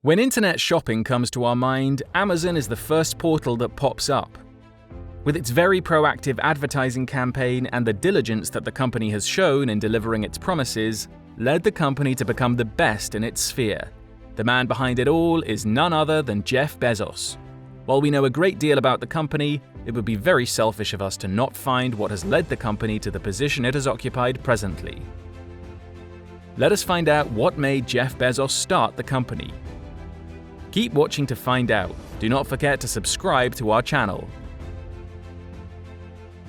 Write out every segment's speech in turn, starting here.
When internet shopping comes to our mind, Amazon is the first portal that pops up. With its very proactive advertising campaign and the diligence that the company has shown in delivering its promises, led the company to become the best in its sphere. The man behind it all is none other than Jeff Bezos. While we know a great deal about the company, it would be very selfish of us to not find what has led the company to the position it has occupied presently. Let us find out what made Jeff Bezos start the company. Keep watching to find out. Do not forget to subscribe to our channel.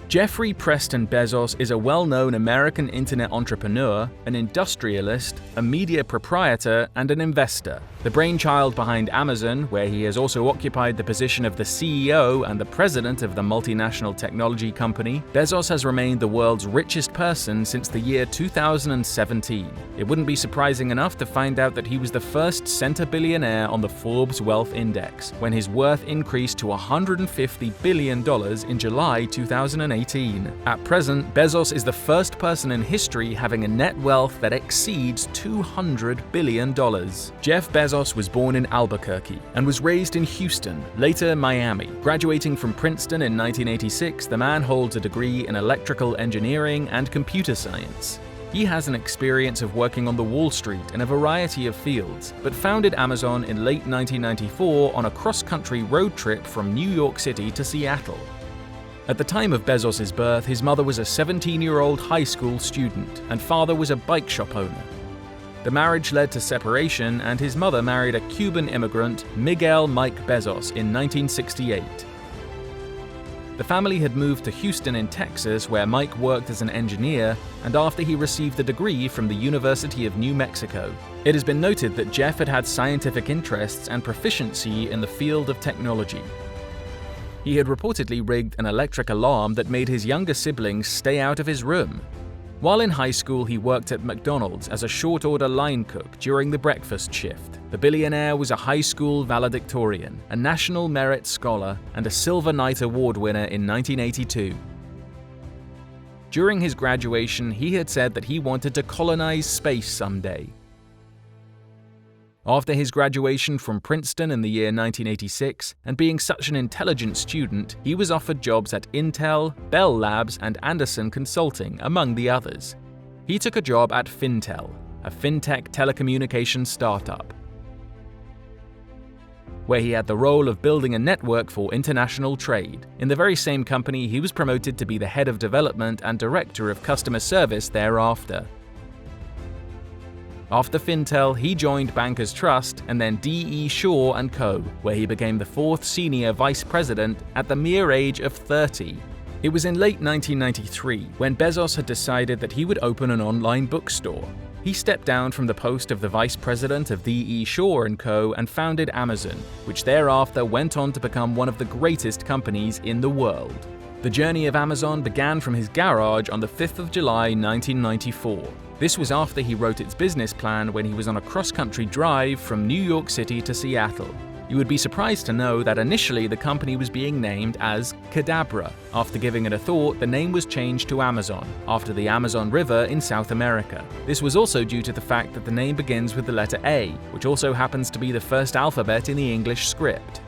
Jeffrey Preston Bezos is a well-known American internet entrepreneur, an industrialist, a media proprietor, and an investor. The brainchild behind Amazon, where he has also occupied the position of the CEO and the president of the multinational technology company, Bezos has remained the world's richest person since the year 2017. It wouldn't be surprising enough to find out that he was the first centibillionaire on the Forbes Wealth Index, when his worth increased to $150 billion in July 2018. At present, Bezos is the first person in history having a net wealth that exceeds $200 billion. Jeff Bezos was born in Albuquerque and was raised in Houston, later Miami. Graduating from Princeton in 1986, the man holds a degree in electrical engineering and computer science. He has an experience of working on the Wall Street in a variety of fields, but founded Amazon in late 1994 on a cross-country road trip from New York City to Seattle. At the time of Bezos' birth, his mother was a 17-year-old high school student, and father was a bike shop owner. The marriage led to separation, and his mother married a Cuban immigrant, Miguel Mike Bezos, in 1968. The family had moved to Houston in Texas, where Mike worked as an engineer, and after he received a degree from the University of New Mexico. It has been noted that Jeff had scientific interests and proficiency in the field of technology. He had reportedly rigged an electric alarm that made his younger siblings stay out of his room. While in high school, he worked at McDonald's as a short-order line cook during the breakfast shift. The billionaire was a high school valedictorian, a National Merit Scholar, and a Silver Knight Award winner in 1982. During his graduation, he had said that he wanted to colonize space someday. After his graduation from Princeton in the year 1986, and being such an intelligent student, he was offered jobs at Intel, Bell Labs, and Anderson Consulting, among the others. He took a job at Fintel, a fintech telecommunications startup, where he had the role of building a network for international trade. In the very same company, he was promoted to be the head of development and director of customer service thereafter. After Fintel, he joined Bankers Trust and then D.E. Shaw & Co., where he became the fourth senior vice president at the mere age of 30. It was in late 1993 when Bezos had decided that he would open an online bookstore. He stepped down from the post of the vice president of D.E. Shaw & Co. and founded Amazon, which thereafter went on to become one of the greatest companies in the world. The journey of Amazon began from his garage on the 5th of July 1994. This was after he wrote its business plan when he was on a cross-country drive from New York City to Seattle. You would be surprised to know that initially the company was being named as Cadabra. After giving it a thought, the name was changed to Amazon, after the Amazon River in South America. This was also due to the fact that the name begins with the letter A, which also happens to be the first alphabet in the English script.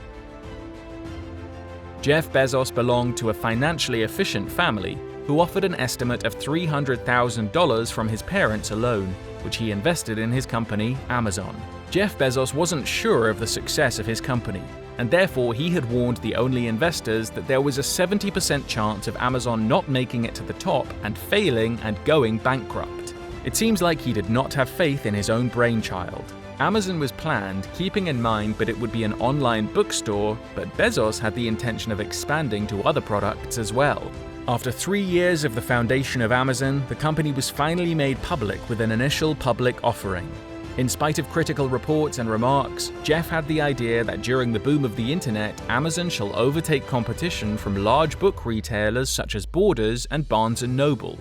Jeff Bezos belonged to a financially efficient family who offered an estimate of $300,000 from his parents alone, which he invested in his company, Amazon. Jeff Bezos wasn't sure of the success of his company, and therefore he had warned the only investors that there was a 70% chance of Amazon not making it to the top and failing and going bankrupt. It seems like he did not have faith in his own brainchild. Amazon was planned, keeping in mind that it would be an online bookstore, but Bezos had the intention of expanding to other products as well. After 3 years of the foundation of Amazon, the company was finally made public with an initial public offering. In spite of critical reports and remarks, Jeff had the idea that during the boom of the internet, Amazon shall overtake competition from large book retailers such as Borders and Barnes & Noble.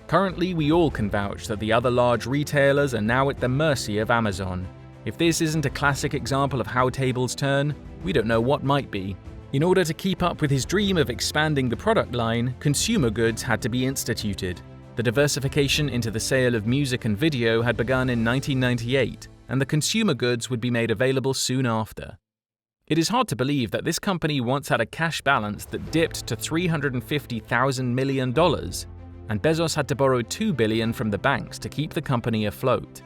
Currently, we all can vouch that the other large retailers are now at the mercy of Amazon. If this isn't a classic example of how tables turn, we don't know what might be. In order to keep up with his dream of expanding the product line, consumer goods had to be instituted. The diversification into the sale of music and video had begun in 1998. and the consumer goods would be made available soon after. It is hard to believe that this company once had a cash balance that dipped to $350,000 million, and Bezos had to borrow $2 billion from the banks to keep the company afloat.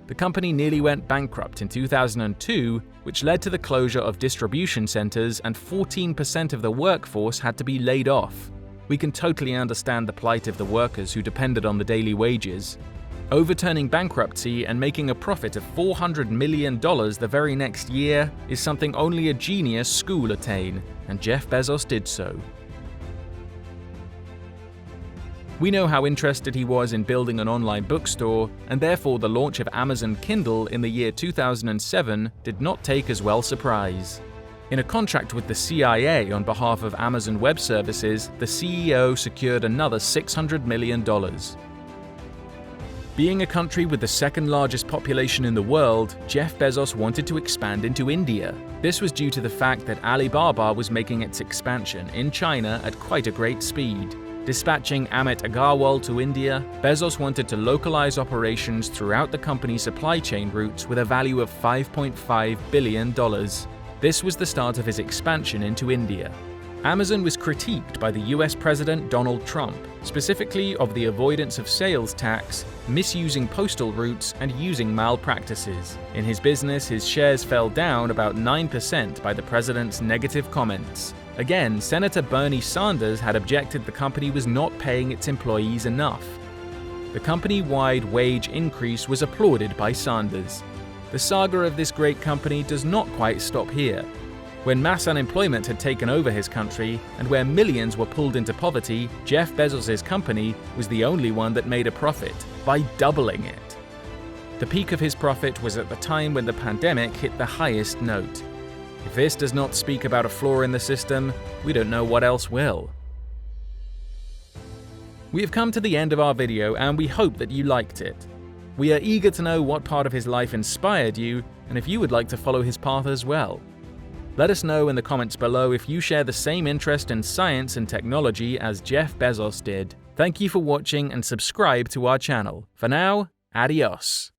The company nearly went bankrupt in 2002, which led to the closure of distribution centers, and 14% of the workforce had to be laid off. We can totally understand the plight of the workers who depended on the daily wages. Overturning bankruptcy and making a profit of $400 million the very next year is something only a genius school attain, and Jeff Bezos did so. We know how interested he was in building an online bookstore, and therefore the launch of Amazon Kindle in the year 2007 did not take as well surprise. In a contract with the CIA on behalf of Amazon Web Services, the CEO secured another $600 million. Being a country with the second largest population in the world, Jeff Bezos wanted to expand into India. This was due to the fact that Alibaba was making its expansion in China at quite a great speed. Dispatching Amit Agarwal to India, Bezos wanted to localize operations throughout the company's supply chain routes with a value of $5.5 billion. This was the start of his expansion into India. Amazon was critiqued by the US President Donald Trump, specifically of the avoidance of sales tax, misusing postal routes, and using malpractices. In his business, his shares fell down about 9% by the president's negative comments. Again, Senator Bernie Sanders had objected the company was not paying its employees enough. The company-wide wage increase was applauded by Sanders. The saga of this great company does not quite stop here. When mass unemployment had taken over his country, and where millions were pulled into poverty, Jeff Bezos' company was the only one that made a profit, by doubling it. The peak of his profit was at the time when the pandemic hit the highest note. If this does not speak about a flaw in the system, we don't know what else will. We have come to the end of our video, and we hope that you liked it. We are eager to know what part of his life inspired you, and if you would like to follow his path as well. Let us know in the comments below if you share the same interest in science and technology as Jeff Bezos did. Thank you for watching, and subscribe to our channel. For now, adios.